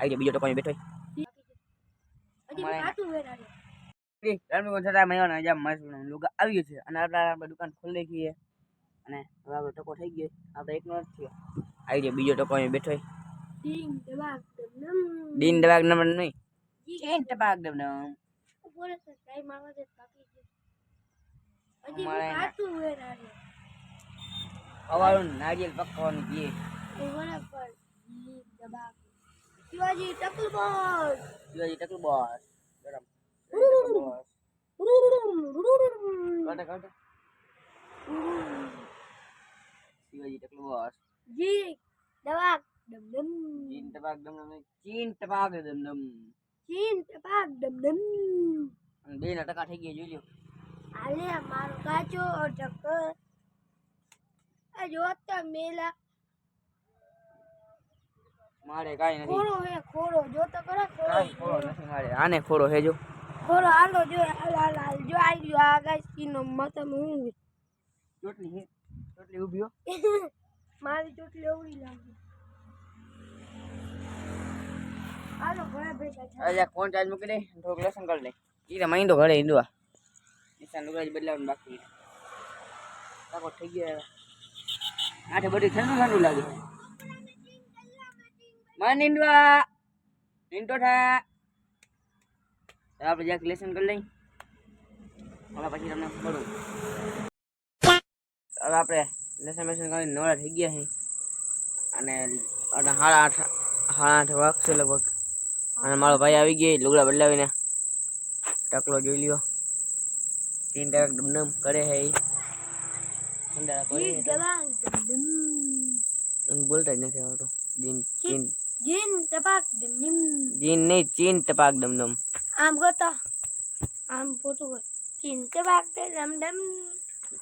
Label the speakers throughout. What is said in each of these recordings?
Speaker 1: idea બીજો ટકો બેઠો આવી ગયો છે અને આપણે દુકાન ખોલી નાખીએ અને હવે આપણે ટકો થઈ ગયો આપણે એકનો જ થયો આઈડિયા બીજો ટકો બેઠો દીન દબાગ નંબર નહીં ચેન ટપાક દમ અવાળું નારિયેલ પકવાનું પીએ
Speaker 2: શિવાજી ટકલ બોસ
Speaker 1: શિવાજી ટકલ બોસ ગરમ કાઢે શિવાજી ટકલ બોસ
Speaker 2: જી દબાક દમ દમ
Speaker 1: ચીન ટપાક દમ દમ ચીન ટપાક દમ દમ
Speaker 2: ચીન ટપાક દમ દમ
Speaker 1: અને 2 ના ટકા થઈ ગયા જોજો
Speaker 2: આલે મારો કાચો ટક્કર આ જોતા મેલા
Speaker 1: મારે કાઈ નથી
Speaker 2: ખોરો હે ખોરો જોતો કરે
Speaker 1: ખોરો નથી મારે આને ખોરો હે જો
Speaker 2: ખોરો હાલો જો હાલ જો આવી ગયો આ ગાઈસ કીનો મતમ હું
Speaker 1: ચોટલી ઊભી હો
Speaker 2: મારી ચોટલી ઓળી લાગી હાલો ઘરે ભેગા થાય
Speaker 1: અરે ફોન ચાર્જ મૂકી દે થોડુંક લેસન કરી લે ઈ મહિનો ઘરે હિંદવા નિશાન લુગડા બદલાવાનું બાકી તાકો થઈ ગયો આઠે બધી ઠંડુ લાગે માં નિંદવા નિંદો થા આપણે જ્યાં લેસન કરી લઈ હવે પછી તમને મળું હવે આપણે લેસન કરીને નવરા થઈ ગયા છે અને 8:30 વાગશે લગભગ અને મારો ભાઈ આવી ગયો લુગડા બદલાવીને ટકલો જોઈ લ્યો 3 ટક ડમ કરે હે બોલતા જ નથી આવડતું
Speaker 2: જીન ટપાક દમ દમ
Speaker 1: જીન નહીં ચીન ટપાક દમ દમ
Speaker 2: આમ કરતો આમ ફોટો કર ચીન ટપાક દમ દમ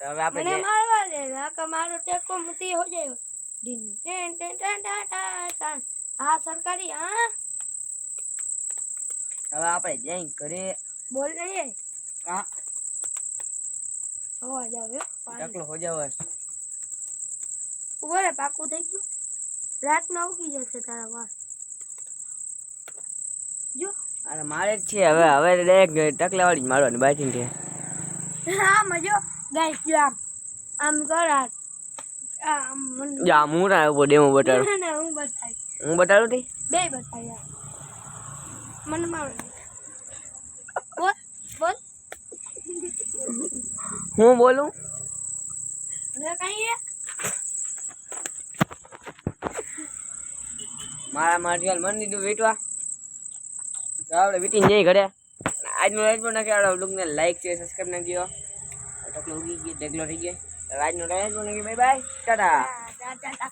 Speaker 1: હવે આપણે
Speaker 2: મને મારવા દે નાકા મારો ટેકો મતી હો જાય દિન ટેન ટેન ટેન ટા આ સરકારી હા
Speaker 1: હવે આપણે જઈ ઘરે
Speaker 2: બોલ નહીં
Speaker 1: કા
Speaker 2: અવાજ આવે
Speaker 1: ટકલો હો જાવ
Speaker 2: ઉભો રે પાકું થઈ ગયું રાત ના ઉગી જશે તારા વાળ જો
Speaker 1: અરે મારે જ છે હવે ડાયરેક્ટ ટકલા વાળી જ મારવાની બાકી છે
Speaker 2: આમ જો ગાઈસ જો આમ કર આમ
Speaker 1: જા મુરા ઉપર ડેમો બતાડો
Speaker 2: ના હું બતાઈ
Speaker 1: હું બતાડું તી
Speaker 2: બે બતાઈ યાર મને માર બોલ બોલ
Speaker 1: હું બોલું
Speaker 2: હવે કઈ
Speaker 1: મારા મારી મન દીધું વેટવા તો આપણે વીટીને જઈ ઘરે આજનો રાઈટ નાખી આવડે બ્લોગને લાઈક છે સબસ્ક્રાઈબ નાખજો ટકલો ઉગી ગયો ઢગલો થઈ ગયો આજનો રાઈટ નાખી બાય બાય ટાટા
Speaker 2: ટાટા